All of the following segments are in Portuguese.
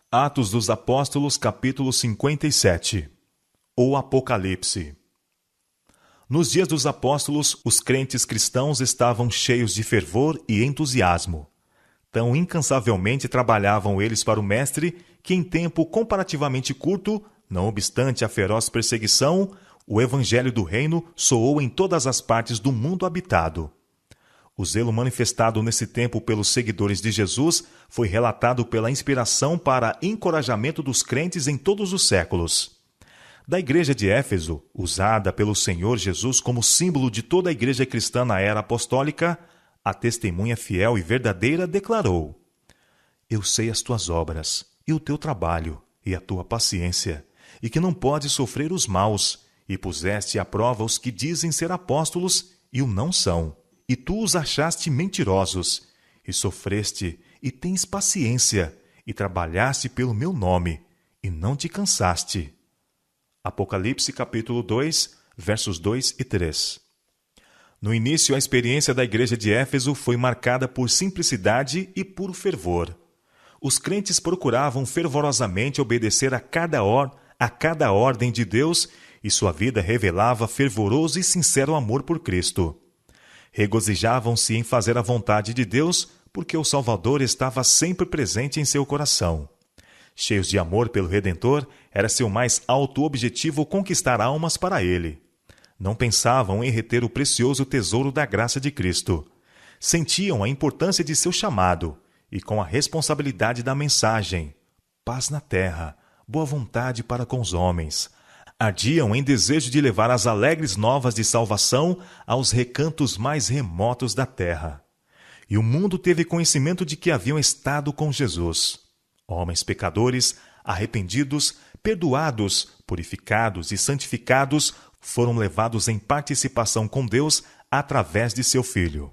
Atos dos Apóstolos, capítulo 57. O Apocalipse. Nos dias dos apóstolos, os crentes cristãos estavam cheios de fervor e entusiasmo. Tão incansavelmente trabalhavam eles para o Mestre que, em tempo comparativamente curto, não obstante a feroz perseguição, o evangelho do reino soou em todas as partes do mundo habitado. O zelo manifestado nesse tempo pelos seguidores de Jesus foi relatado pela inspiração para encorajamento dos crentes em todos os séculos. Da igreja de Éfeso, usada pelo Senhor Jesus como símbolo de toda a igreja cristã na era apostólica, a testemunha fiel e verdadeira declarou: Eu sei as tuas obras, e o teu trabalho, e a tua paciência, e que não podes sofrer os maus, e puseste à prova os que dizem ser apóstolos e o não são. E tu os achaste mentirosos, e sofreste, e tens paciência, e trabalhaste pelo meu nome, e não te cansaste. Apocalipse capítulo 2, versos 2 e 3. No início, a experiência da igreja de Éfeso foi marcada por simplicidade e puro fervor. Os crentes procuravam fervorosamente obedecer a cada ordem de Deus, e sua vida revelava fervoroso e sincero amor por Cristo. Regozijavam-se em fazer a vontade de Deus, porque o Salvador estava sempre presente em seu coração. Cheios de amor pelo Redentor, era seu mais alto objetivo conquistar almas para ele. Não pensavam em reter o precioso tesouro da graça de Cristo. Sentiam a importância de seu chamado, e com a responsabilidade da mensagem, paz na terra, boa vontade para com os homens, ardiam em desejo de levar as alegres novas de salvação aos recantos mais remotos da terra. E o mundo teve conhecimento de que haviam estado com Jesus. Homens pecadores, arrependidos, perdoados, purificados e santificados, foram levados em participação com Deus através de seu Filho.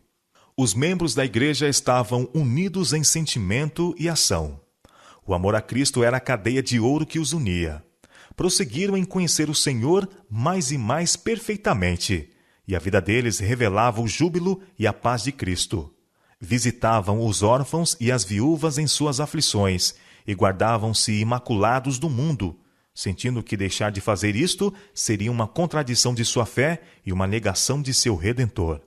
Os membros da igreja estavam unidos em sentimento e ação. O amor a Cristo era a cadeia de ouro que os unia. Prosseguiram em conhecer o Senhor mais e mais perfeitamente, e a vida deles revelava o júbilo e a paz de Cristo. Visitavam os órfãos e as viúvas em suas aflições, e guardavam-se imaculados do mundo, sentindo que deixar de fazer isto seria uma contradição de sua fé e uma negação de seu Redentor.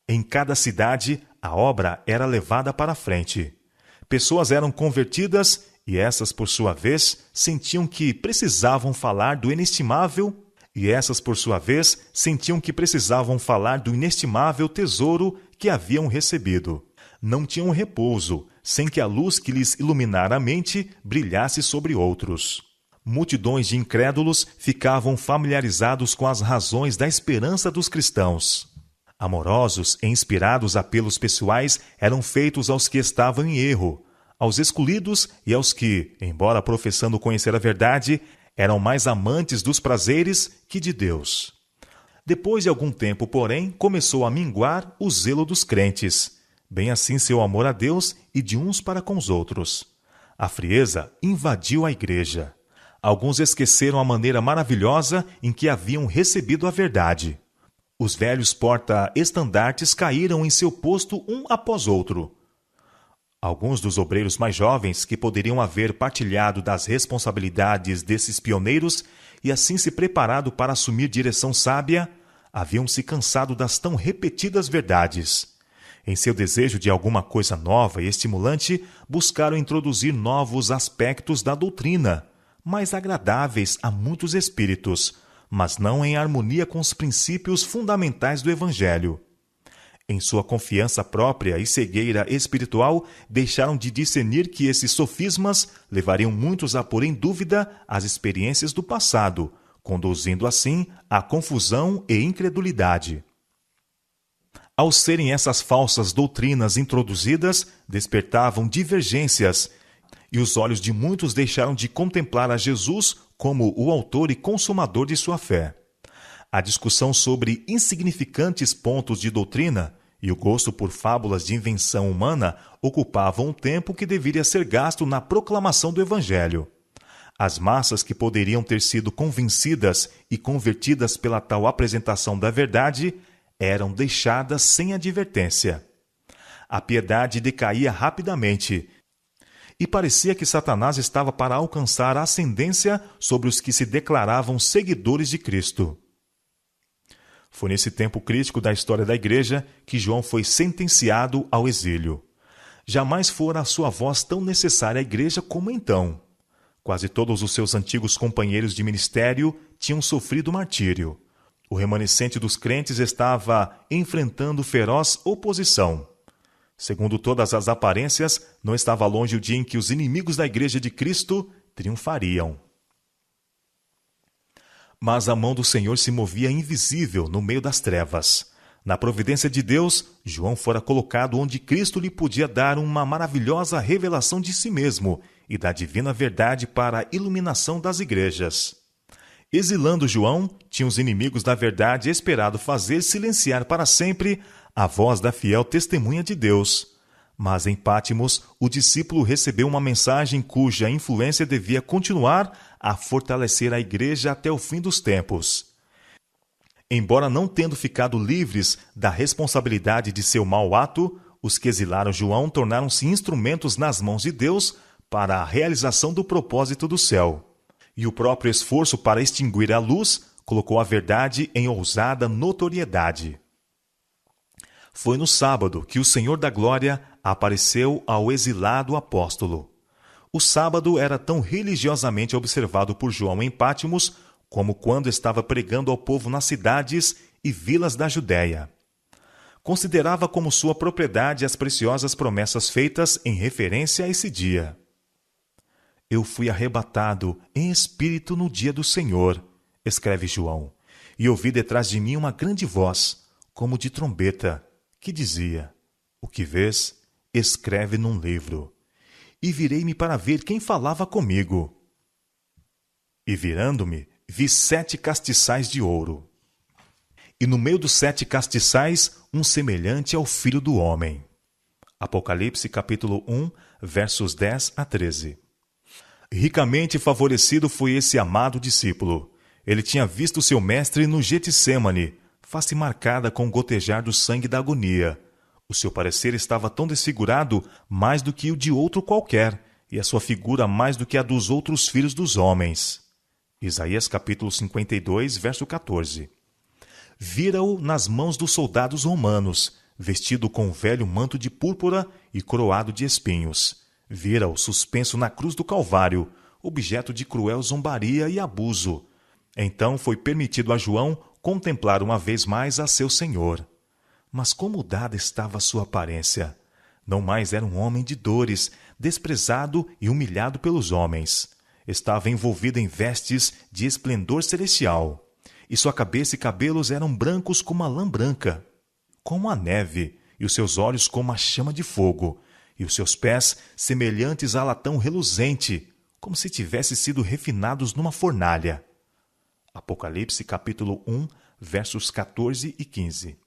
Em cada cidade, a obra era levada para a frente. Pessoas eram convertidas e essas, por sua vez, sentiam que precisavam falar do inestimável tesouro que haviam recebido. Não tinham repouso, sem que a luz que lhes iluminara a mente brilhasse sobre outros. Multidões de incrédulos ficavam familiarizados com as razões da esperança dos cristãos. Amorosos e inspirados apelos pessoais eram feitos aos que estavam em erro, aos excluídos e aos que, embora professando conhecer a verdade, eram mais amantes dos prazeres que de Deus. Depois de algum tempo, porém, começou a minguar o zelo dos crentes, bem assim seu amor a Deus e de uns para com os outros. A frieza invadiu a igreja. Alguns esqueceram a maneira maravilhosa em que haviam recebido a verdade. Os velhos porta-estandartes caíram em seu posto um após outro. Alguns dos obreiros mais jovens, que poderiam haver partilhado das responsabilidades desses pioneiros e assim se preparado para assumir direção sábia, haviam se cansado das tão repetidas verdades. Em seu desejo de alguma coisa nova e estimulante, buscaram introduzir novos aspectos da doutrina, mais agradáveis a muitos espíritos, mas não em harmonia com os princípios fundamentais do Evangelho. Em sua confiança própria e cegueira espiritual, deixaram de discernir que esses sofismas levariam muitos a pôr em dúvida as experiências do passado, conduzindo assim à confusão e incredulidade. Ao serem essas falsas doutrinas introduzidas, despertavam divergências, e os olhos de muitos deixaram de contemplar a Jesus como o autor e consumador de sua fé. A discussão sobre insignificantes pontos de doutrina e o gosto por fábulas de invenção humana ocupavam um tempo que deveria ser gasto na proclamação do Evangelho. As massas que poderiam ter sido convencidas e convertidas pela tal apresentação da verdade eram deixadas sem advertência. A piedade decaía rapidamente, e parecia que Satanás estava para alcançar ascendência sobre os que se declaravam seguidores de Cristo. Foi nesse tempo crítico da história da igreja que João foi sentenciado ao exílio. Jamais fora a sua voz tão necessária à igreja como então. Quase todos os seus antigos companheiros de ministério tinham sofrido martírio. O remanescente dos crentes estava enfrentando feroz oposição. Segundo todas as aparências, não estava longe o dia em que os inimigos da igreja de Cristo triunfariam. Mas a mão do Senhor se movia invisível no meio das trevas. Na providência de Deus, João fora colocado onde Cristo lhe podia dar uma maravilhosa revelação de si mesmo e da divina verdade para a iluminação das igrejas. Exilando João, tinham os inimigos da verdade esperado fazer silenciar para sempre a voz da fiel testemunha de Deus. Mas em Pátimos, o discípulo recebeu uma mensagem cuja influência devia continuar a fortalecer a igreja até o fim dos tempos. Embora não tendo ficado livres da responsabilidade de seu mau ato, os que exilaram João tornaram-se instrumentos nas mãos de Deus para a realização do propósito do céu. E o próprio esforço para extinguir a luz colocou a verdade em ousada notoriedade. Foi no sábado que o Senhor da Glória apareceu ao exilado apóstolo. O sábado era tão religiosamente observado por João em Pátimos como quando estava pregando ao povo nas cidades e vilas da Judéia. Considerava como sua propriedade as preciosas promessas feitas em referência a esse dia. Eu fui arrebatado em espírito no dia do Senhor, escreve João, e ouvi detrás de mim uma grande voz, como de trombeta, que dizia: O que vês, escreve num livro. E virei-me para ver quem falava comigo. E virando-me, vi 7 castiçais de ouro. E no meio dos 7 castiçais, um semelhante ao Filho do Homem. Apocalipse capítulo 1, versos 10 a 13. Ricamente favorecido foi esse amado discípulo. Ele tinha visto seu mestre no Getsêmani, face marcada com o gotejar do sangue da agonia. O seu parecer estava tão desfigurado mais do que o de outro qualquer, e a sua figura mais do que a dos outros filhos dos homens. Isaías capítulo 52, verso 14. Vira-o nas mãos dos soldados romanos, vestido com um velho manto de púrpura e coroado de espinhos. Vira-o suspenso na cruz do Calvário, objeto de cruel zombaria e abuso. Então foi permitido a João contemplar uma vez mais a seu Senhor. Mas como mudada estava a sua aparência! Não mais era um homem de dores, desprezado e humilhado pelos homens. Estava envolvido em vestes de esplendor celestial, e sua cabeça e cabelos eram brancos como a lã branca, como a neve, e os seus olhos como a chama de fogo, e os seus pés semelhantes a latão reluzente, como se tivessem sido refinados numa fornalha. Apocalipse capítulo 1, versos 14 e 15.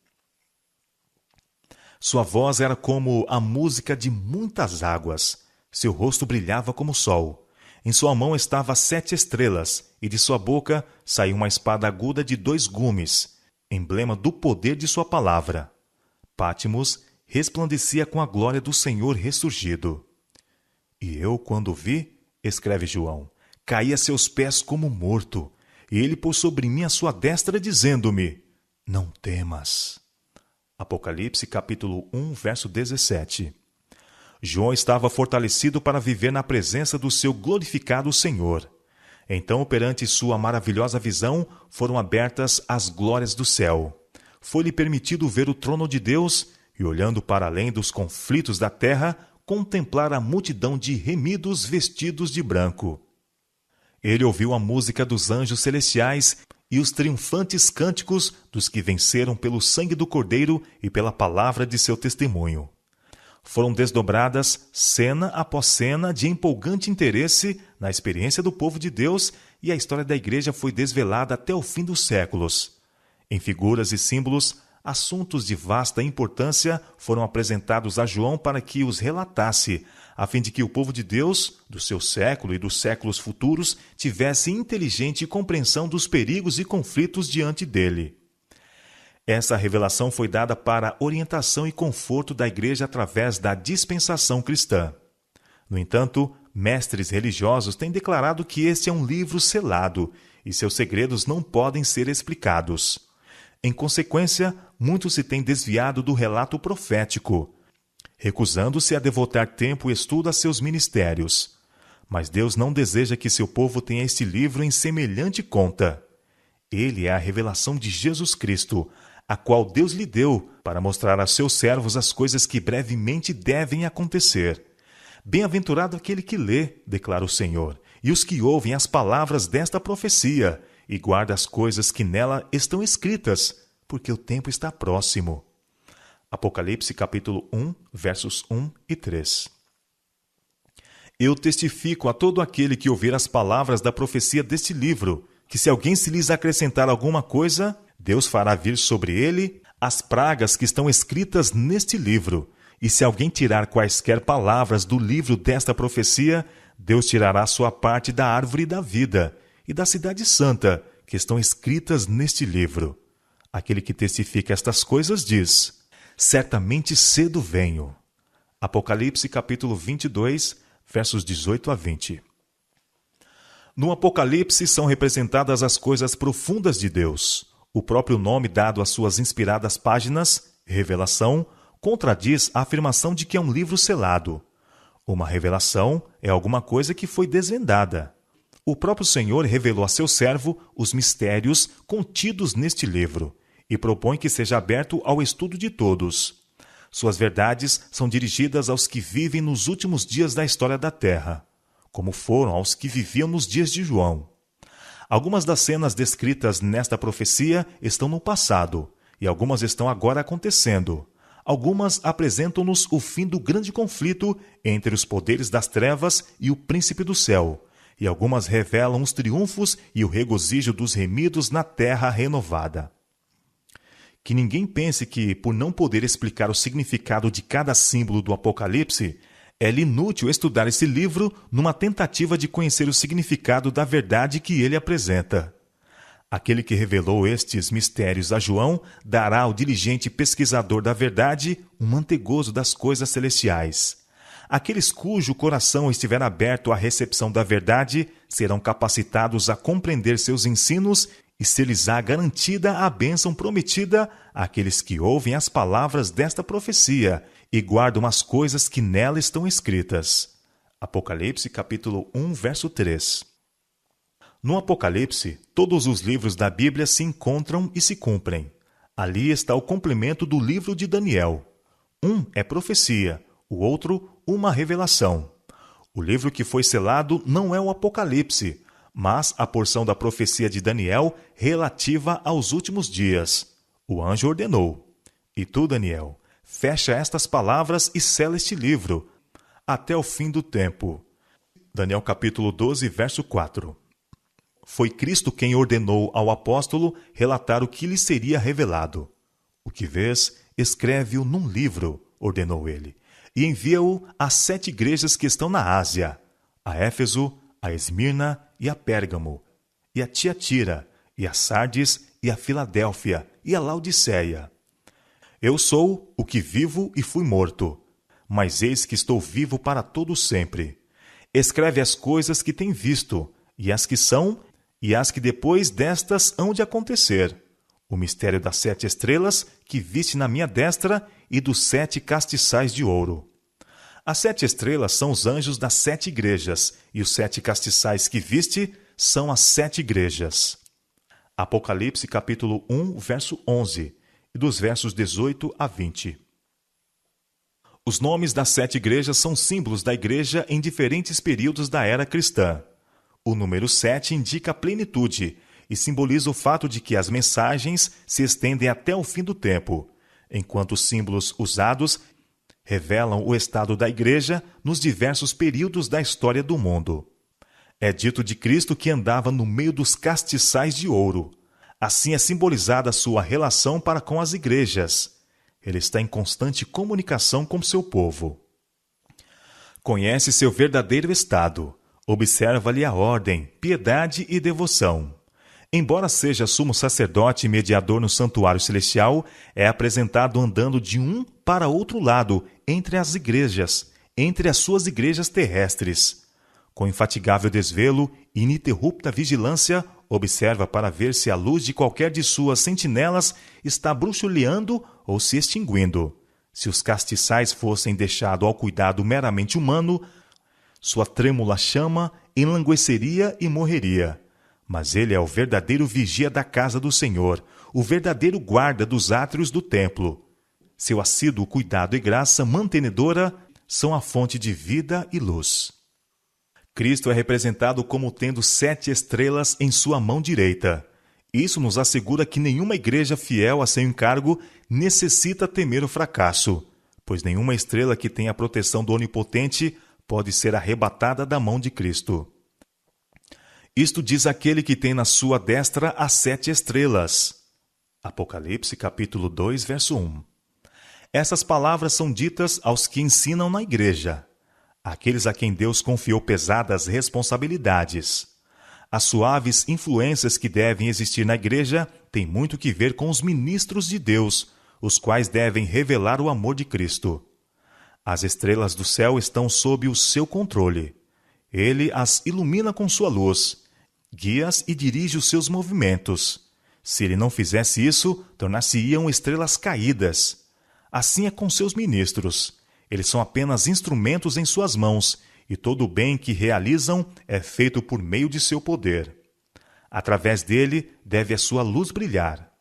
Sua voz era como a música de muitas águas. Seu rosto brilhava como o sol. Em sua mão estavam 7 estrelas, e de sua boca saiu uma espada aguda de 2 gumes, emblema do poder de sua palavra. Pátimos resplandecia com a glória do Senhor ressurgido. E eu, quando o vi, escreve João, caí a seus pés como morto, e ele pôs sobre mim a sua destra, dizendo-me: Não temas. Apocalipse capítulo 1, verso 17. João estava fortalecido para viver na presença do seu glorificado Senhor. Então, perante sua maravilhosa visão, foram abertas as glórias do céu. Foi-lhe permitido ver o trono de Deus e, olhando para além dos conflitos da terra, contemplar a multidão de remidos vestidos de branco. Ele ouviu a música dos anjos celestiais e os triunfantes cânticos dos que venceram pelo sangue do Cordeiro e pela palavra de seu testemunho. Foram desdobradas cena após cena de empolgante interesse na experiência do povo de Deus, e a história da igreja foi desvelada até o fim dos séculos. Em figuras e símbolos, assuntos de vasta importância foram apresentados a João para que os relatasse, a fim de que o povo de Deus, do seu século e dos séculos futuros, tivesse inteligente compreensão dos perigos e conflitos diante dele. Essa revelação foi dada para orientação e conforto da igreja através da dispensação cristã. No entanto, mestres religiosos têm declarado que este é um livro selado e seus segredos não podem ser explicados. Em consequência, muito se tem desviado do relato profético, recusando-se a devotar tempo e estudo a seus ministérios. Mas Deus não deseja que seu povo tenha este livro em semelhante conta. Ele é a revelação de Jesus Cristo, a qual Deus lhe deu para mostrar a seus servos as coisas que brevemente devem acontecer. Bem-aventurado aquele que lê, declara o Senhor, e os que ouvem as palavras desta profecia e guarda as coisas que nela estão escritas, porque o tempo está próximo. Apocalipse capítulo 1, versos 1 e 3. Eu testifico a todo aquele que ouvir as palavras da profecia deste livro, que se alguém se lhes acrescentar alguma coisa, Deus fará vir sobre ele as pragas que estão escritas neste livro. E se alguém tirar quaisquer palavras do livro desta profecia, Deus tirará sua parte da árvore da vida e da cidade santa, que estão escritas neste livro. Aquele que testifica estas coisas diz: certamente cedo venho. Apocalipse capítulo 22, versos 18 a 20. No Apocalipse são representadas as coisas profundas de Deus. O próprio nome dado às suas inspiradas páginas, Revelação, contradiz a afirmação de que é um livro selado. Uma revelação é alguma coisa que foi desvendada. O próprio Senhor revelou a seu servo os mistérios contidos neste livro e propõe que seja aberto ao estudo de todos. Suas verdades são dirigidas aos que vivem nos últimos dias da história da Terra, como foram aos que viviam nos dias de João. Algumas das cenas descritas nesta profecia estão no passado, e algumas estão agora acontecendo. Algumas apresentam-nos o fim do grande conflito entre os poderes das trevas e o príncipe do céu, e algumas revelam os triunfos e o regozijo dos remidos na terra renovada. Que ninguém pense que, por não poder explicar o significado de cada símbolo do Apocalipse, é-lhe inútil estudar esse livro numa tentativa de conhecer o significado da verdade que ele apresenta. Aquele que revelou estes mistérios a João dará ao diligente pesquisador da verdade um mantegoso das coisas celestiais. Aqueles cujo coração estiver aberto à recepção da verdade serão capacitados a compreender seus ensinos e ser-lhes-á garantida a bênção prometida àqueles que ouvem as palavras desta profecia e guardam as coisas que nela estão escritas. Apocalipse capítulo 1, verso 3. No Apocalipse, todos os livros da Bíblia se encontram e se cumprem. Ali está o complemento do livro de Daniel. Um é profecia, o outro, uma revelação. O livro que foi selado não é o Apocalipse, mas a porção da profecia de Daniel relativa aos últimos dias. O anjo ordenou: e tu, Daniel, fecha estas palavras e sela este livro, até o fim do tempo. Daniel capítulo 12, verso 4. Foi Cristo quem ordenou ao apóstolo relatar o que lhe seria revelado. O que vês, escreve-o num livro, ordenou ele, e envia-o às 7 igrejas que estão na Ásia, a Éfeso, a Esmirna e a Pérgamo, e a Tiatira, e a Sardes, e a Filadélfia, e a Laodiceia. Eu sou o que vivo e fui morto, mas eis que estou vivo para todo sempre. Escreve as coisas que tem visto, e as que são, e as que depois destas hão de acontecer. O mistério das 7 estrelas que viste na minha destra e dos 7 castiçais de ouro. As 7 estrelas são os anjos das 7 igrejas, e os 7 castiçais que viste são as 7 igrejas. Apocalipse capítulo 1, verso 11, e dos versos 18 a 20. Os nomes das 7 igrejas são símbolos da igreja em diferentes períodos da era cristã. O número 7 indica a plenitude e simboliza o fato de que as mensagens se estendem até o fim do tempo, enquanto os símbolos usados revelam o estado da igreja nos diversos períodos da história do mundo. É dito de Cristo que andava no meio dos castiçais de ouro. Assim é simbolizada a sua relação para com as igrejas. Ele está em constante comunicação com seu povo. Conhece seu verdadeiro estado. Observa-lhe a ordem, piedade e devoção. Embora seja sumo sacerdote e mediador no santuário celestial, é apresentado andando de um para outro lado entre as igrejas, entre as suas igrejas terrestres. Com infatigável desvelo e ininterrupta vigilância, observa para ver se a luz de qualquer de suas sentinelas está bruxuleando ou se extinguindo. Se os castiçais fossem deixados ao cuidado meramente humano, sua trêmula chama enlangueceria e morreria. Mas ele é o verdadeiro vigia da casa do Senhor, o verdadeiro guarda dos átrios do templo. Seu assíduo cuidado e graça mantenedora são a fonte de vida e luz. Cristo é representado como tendo 7 estrelas em sua mão direita. Isso nos assegura que nenhuma igreja fiel a seu encargo necessita temer o fracasso, pois nenhuma estrela que tenha a proteção do Onipotente pode ser arrebatada da mão de Cristo. Isto diz aquele que tem na sua destra as 7 estrelas. Apocalipse capítulo 2, verso 1. Essas palavras são ditas aos que ensinam na igreja, aqueles a quem Deus confiou pesadas responsabilidades. As suaves influências que devem existir na igreja têm muito que ver com os ministros de Deus, os quais devem revelar o amor de Cristo. As estrelas do céu estão sob o seu controle. Ele as ilumina com sua luz, guia-as e dirige os seus movimentos. Se ele não fizesse isso, tornar-se-iam estrelas caídas. Assim é com seus ministros. Eles são apenas instrumentos em suas mãos, e todo o bem que realizam é feito por meio de seu poder. Através dele deve a sua luz brilhar.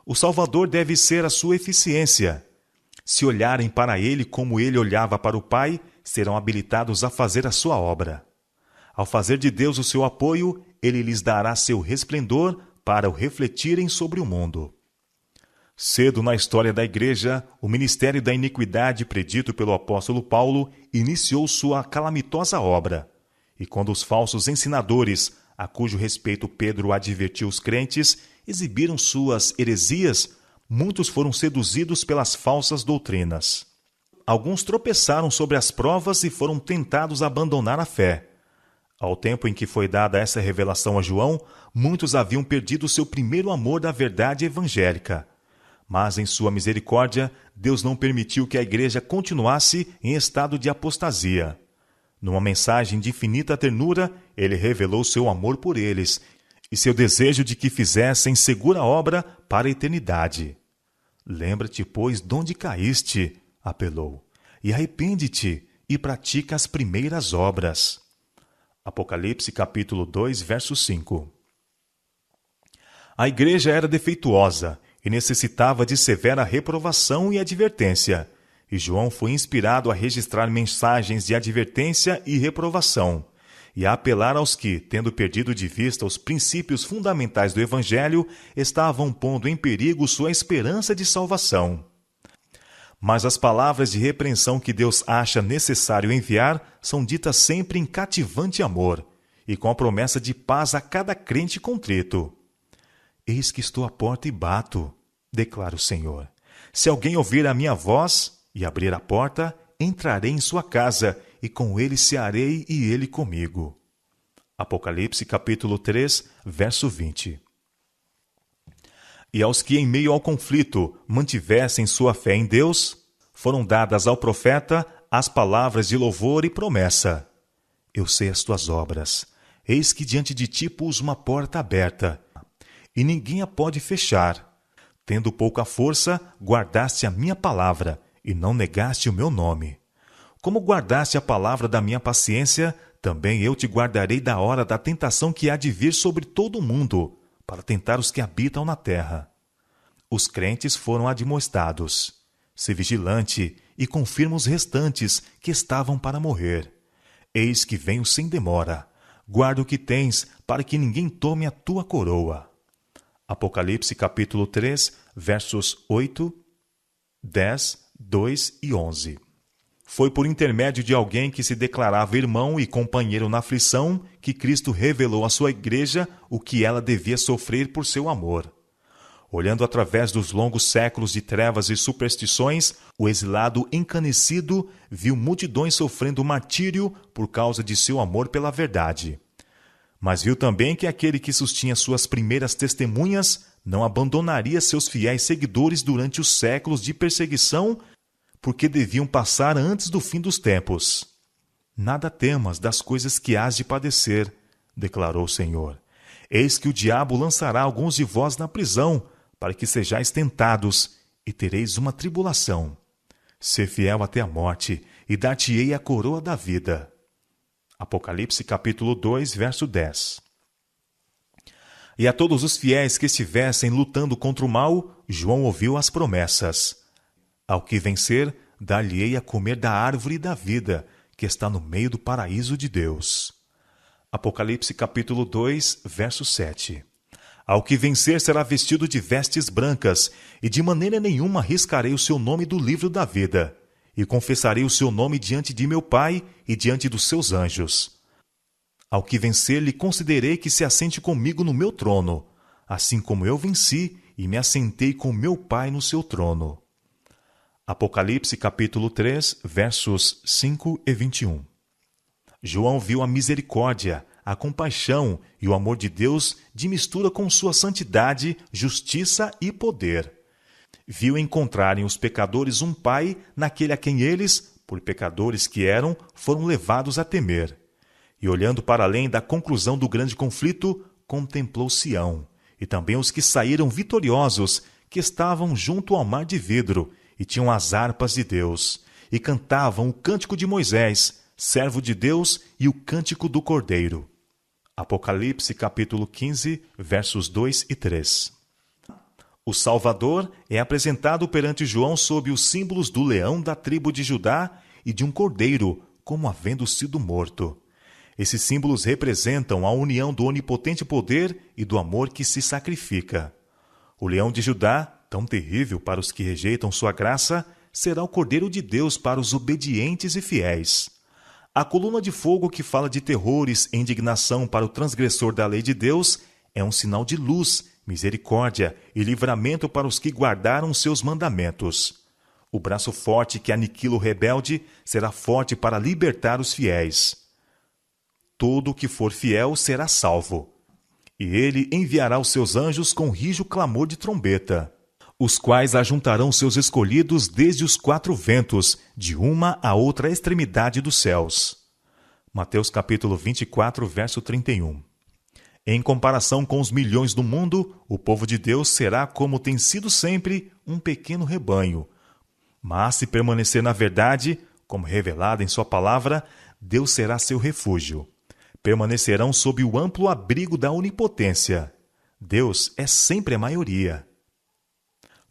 O Salvador deve ser a sua eficiência. Se olharem para ele como ele olhava para o Pai, serão habilitados a fazer a sua obra. Ao fazer de Deus o seu apoio, ele lhes dará seu resplendor para o refletirem sobre o mundo. Cedo na história da Igreja, o ministério da iniquidade predito pelo apóstolo Paulo iniciou sua calamitosa obra. E quando os falsos ensinadores, a cujo respeito Pedro advertiu os crentes, exibiram suas heresias, muitos foram seduzidos pelas falsas doutrinas. Alguns tropeçaram sobre as provas e foram tentados a abandonar a fé. Ao tempo em que foi dada essa revelação a João, muitos haviam perdido seu primeiro amor da verdade evangélica. Mas, em sua misericórdia, Deus não permitiu que a igreja continuasse em estado de apostasia. Numa mensagem de infinita ternura, ele revelou seu amor por eles e seu desejo de que fizessem segura obra para a eternidade. Lembra-te, pois, de onde caíste, apelou, e arrepende-te e pratica as primeiras obras. Apocalipse capítulo 2, verso 5. A igreja era defeituosa e necessitava de severa reprovação e advertência, e João foi inspirado a registrar mensagens de advertência e reprovação, e a apelar aos que, tendo perdido de vista os princípios fundamentais do Evangelho, estavam pondo em perigo sua esperança de salvação. Mas as palavras de repreensão que Deus acha necessário enviar são ditas sempre em cativante amor, e com a promessa de paz a cada crente contrito. Eis que estou à porta e bato, declara o Senhor. Se alguém ouvir a minha voz e abrir a porta, entrarei em sua casa, e com ele cearei e ele comigo. Apocalipse capítulo 3, verso 20. E aos que em meio ao conflito mantivessem sua fé em Deus, foram dadas ao profeta as palavras de louvor e promessa. Eu sei as tuas obras. Eis que diante de ti pus uma porta aberta, e ninguém a pode fechar. Tendo pouca força, guardaste a minha palavra, e não negaste o meu nome. Como guardaste a palavra da minha paciência, também eu te guardarei da hora da tentação que há de vir sobre todo o mundo, para tentar os que habitam na terra. Os crentes foram admoestados. Se vigilante e confirma os restantes que estavam para morrer. Eis que venho sem demora. Guarda o que tens, para que ninguém tome a tua coroa. Apocalipse capítulo 3, versos 8, 10, 2 e 11. Foi por intermédio de alguém que se declarava irmão e companheiro na aflição que Cristo revelou à sua igreja o que ela devia sofrer por seu amor. Olhando através dos longos séculos de trevas e superstições, o exilado encanecido viu multidões sofrendo martírio por causa de seu amor pela verdade. Mas viu também que aquele que sustinha suas primeiras testemunhas não abandonaria seus fiéis seguidores durante os séculos de perseguição, porque deviam passar antes do fim dos tempos. Nada temas das coisas que hás de padecer, declarou o Senhor. Eis que o diabo lançará alguns de vós na prisão, para que sejais tentados, e tereis uma tribulação. Sê fiel até a morte, e dar-te-ei a coroa da vida. Apocalipse capítulo 2, verso 10. E a todos os fiéis que estivessem lutando contra o mal, João ouviu as promessas. Ao que vencer, dar-lhe-ei a comer da árvore da vida, que está no meio do paraíso de Deus. Apocalipse capítulo 2, verso 7. Ao que vencer será vestido de vestes brancas, e de maneira nenhuma riscarei o seu nome do livro da vida, e confessarei o seu nome diante de meu Pai e diante dos seus anjos. Ao que vencer lhe concederei que se assente comigo no meu trono, assim como eu venci e me assentei com meu Pai no seu trono. Apocalipse capítulo 3, versos 5 e 21. João viu a misericórdia, a compaixão e o amor de Deus de mistura com sua santidade, justiça e poder. Viu encontrarem os pecadores um pai naquele a quem eles, por pecadores que eram, foram levados a temer. E olhando para além da conclusão do grande conflito, contemplou Sião, e também os que saíram vitoriosos, que estavam junto ao mar de vidro, e tinham as harpas de Deus, e cantavam o cântico de Moisés, servo de Deus, e o cântico do Cordeiro. Apocalipse capítulo 15, versos 2 e 3. O Salvador é apresentado perante João sob os símbolos do leão da tribo de Judá e de um cordeiro, como havendo sido morto. Esses símbolos representam a união do onipotente poder e do amor que se sacrifica. O leão de Judá, tão terrível para os que rejeitam sua graça, será o Cordeiro de Deus para os obedientes e fiéis. A coluna de fogo que fala de terrores e indignação para o transgressor da lei de Deus é um sinal de luz, misericórdia e livramento para os que guardaram seus mandamentos. O braço forte que aniquila o rebelde será forte para libertar os fiéis. Todo o que for fiel será salvo. E ele enviará os seus anjos com rijo clamor de trombeta, os quais ajuntarão seus escolhidos desde os 4 ventos, de uma a outra extremidade dos céus. Mateus capítulo 24, verso 31. Em comparação com os milhões do mundo, o povo de Deus será, como tem sido sempre, um pequeno rebanho. Mas se permanecer na verdade, como revelada em sua palavra, Deus será seu refúgio. Permanecerão sob o amplo abrigo da onipotência. Deus é sempre a maioria.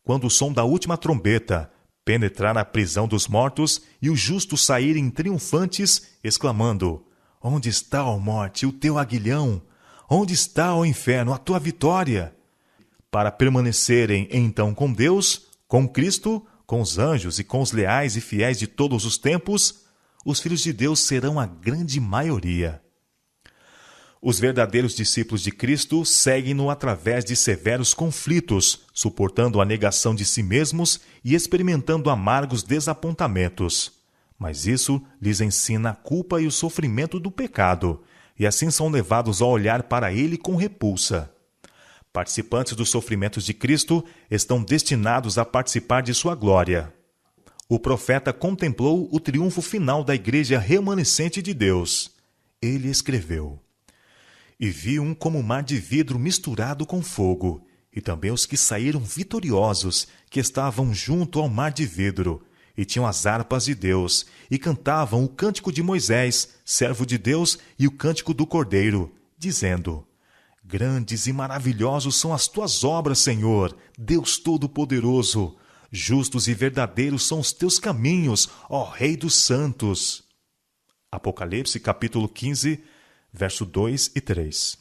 Quando o som da última trombeta penetrar na prisão dos mortos e os justos saírem triunfantes, exclamando: Onde está, ó morte, o teu aguilhão? Onde está, ó inferno, a tua vitória? Para permanecerem então com Deus, com Cristo, com os anjos e com os leais e fiéis de todos os tempos, os filhos de Deus serão a grande maioria. Os verdadeiros discípulos de Cristo seguem-no através de severos conflitos, suportando a negação de si mesmos e experimentando amargos desapontamentos. Mas isso lhes ensina a culpa e o sofrimento do pecado, e assim são levados a olhar para ele com repulsa. Participantes dos sofrimentos de Cristo estão destinados a participar de sua glória. O profeta contemplou o triunfo final da igreja remanescente de Deus. Ele escreveu: E vi um como mar de vidro misturado com fogo, e também os que saíram vitoriosos, que estavam junto ao mar de vidro, e tinham as harpas de Deus, e cantavam o cântico de Moisés, servo de Deus, e o cântico do Cordeiro, dizendo: Grandes e maravilhosos são as tuas obras, Senhor, Deus Todo-Poderoso. Justos e verdadeiros são os teus caminhos, ó Rei dos Santos. Apocalipse capítulo 15, verso 2 e 3.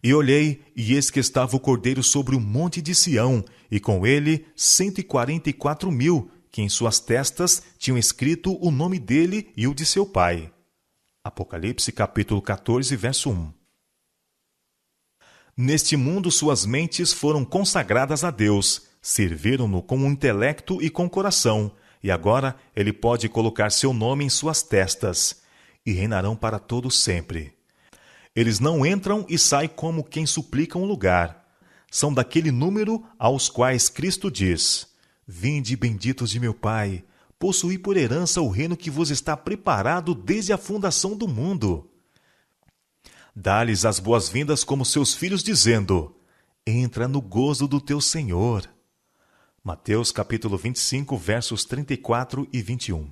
E olhei, e eis que estava o Cordeiro sobre o monte de Sião, e com ele 144.000, que em suas testas tinham escrito o nome dele e o de seu pai. Apocalipse capítulo 14, verso 1. Neste mundo suas mentes foram consagradas a Deus, serviram-no com o intelecto e com o coração, e agora ele pode colocar seu nome em suas testas, e reinarão para todo sempre. Eles não entram e saem como quem suplica um lugar. São daquele número aos quais Cristo diz: Vinde, benditos de meu Pai, possuí por herança o reino que vos está preparado desde a fundação do mundo. Dá-lhes as boas-vindas como seus filhos, dizendo: entra no gozo do teu Senhor. Mateus capítulo 25, versos 34 e 21.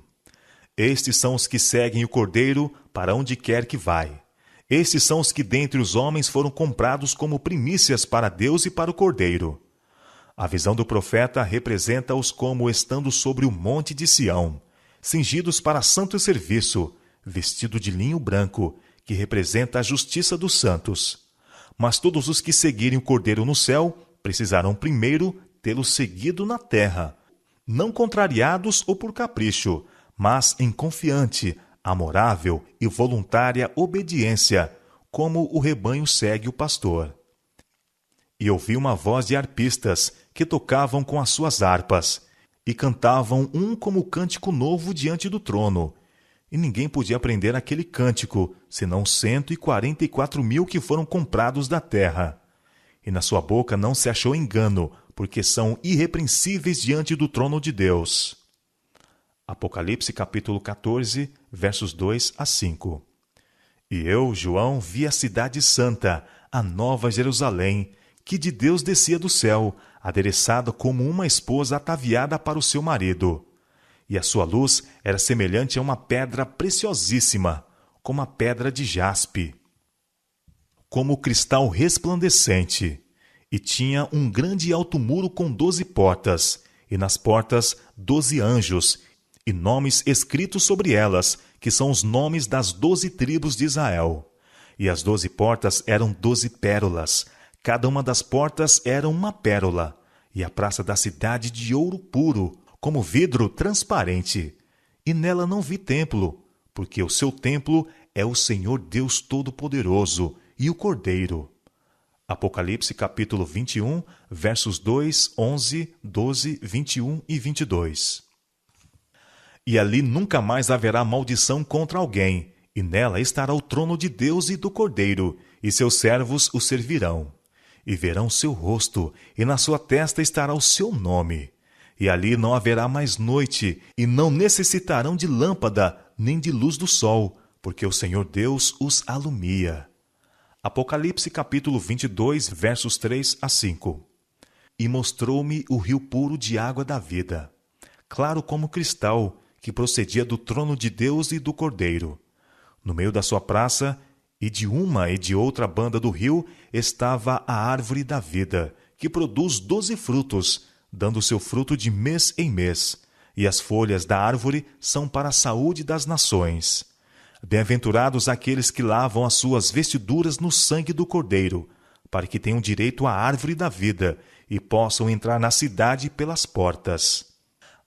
Estes são os que seguem o Cordeiro para onde quer que vai. Estes são os que dentre os homens foram comprados como primícias para Deus e para o Cordeiro. A visão do profeta representa-os como estando sobre o monte de Sião, cingidos para santo serviço, vestido de linho branco, que representa a justiça dos santos. Mas todos os que seguirem o Cordeiro no céu precisarão primeiro tê-lo seguido na terra, não contrariados ou por capricho, mas em confiante, amorável e voluntária obediência, como o rebanho segue o pastor. E ouvi uma voz de arpistas que tocavam com as suas harpas, e cantavam um como cântico novo diante do trono. E ninguém podia aprender aquele cântico, senão 144.000 que foram comprados da terra. E na sua boca não se achou engano, porque são irrepreensíveis diante do trono de Deus. Apocalipse capítulo 14, versos 2 a 5. E eu, João, vi a cidade santa, a nova Jerusalém, que de Deus descia do céu, adereçada como uma esposa ataviada para o seu marido. E a sua luz era semelhante a uma pedra preciosíssima, como a pedra de jaspe, como cristal resplandecente. E tinha um grande e alto muro com 12 portas, e nas portas 12 anjos, e nomes escritos sobre elas, que são os nomes das 12 tribos de Israel. E as 12 portas eram 12 pérolas, cada uma das portas era uma pérola, e a praça da cidade de ouro puro, como vidro transparente. E nela não vi templo, porque o seu templo é o Senhor Deus Todo-Poderoso e o Cordeiro. Apocalipse capítulo 21, versos 2, 11, 12, 21 e 22. E ali nunca mais haverá maldição contra alguém, e nela estará o trono de Deus e do Cordeiro, e seus servos o servirão. E verão seu rosto, e na sua testa estará o seu nome. E ali não haverá mais noite, e não necessitarão de lâmpada, nem de luz do sol, porque o Senhor Deus os alumia. Apocalipse capítulo 22, versos 3 a 5. E mostrou-me o rio puro de água da vida, claro como cristal, que procedia do trono de Deus e do Cordeiro. No meio da sua praça, e de uma e de outra banda do rio, estava a árvore da vida, que produz 12 frutos, dando seu fruto de mês em mês, e as folhas da árvore são para a saúde das nações. Bem-aventurados aqueles que lavam as suas vestiduras no sangue do Cordeiro, para que tenham direito à árvore da vida e possam entrar na cidade pelas portas.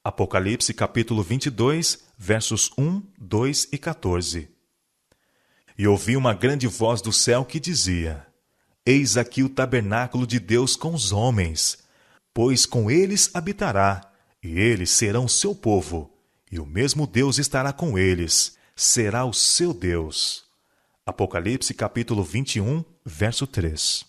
Apocalipse capítulo 22, versos 1, 2 e 14. E ouvi uma grande voz do céu que dizia: Eis aqui o tabernáculo de Deus com os homens, pois com eles habitará, e eles serão seu povo, e o mesmo Deus estará com eles, será o seu Deus. Apocalipse capítulo 21, verso 3.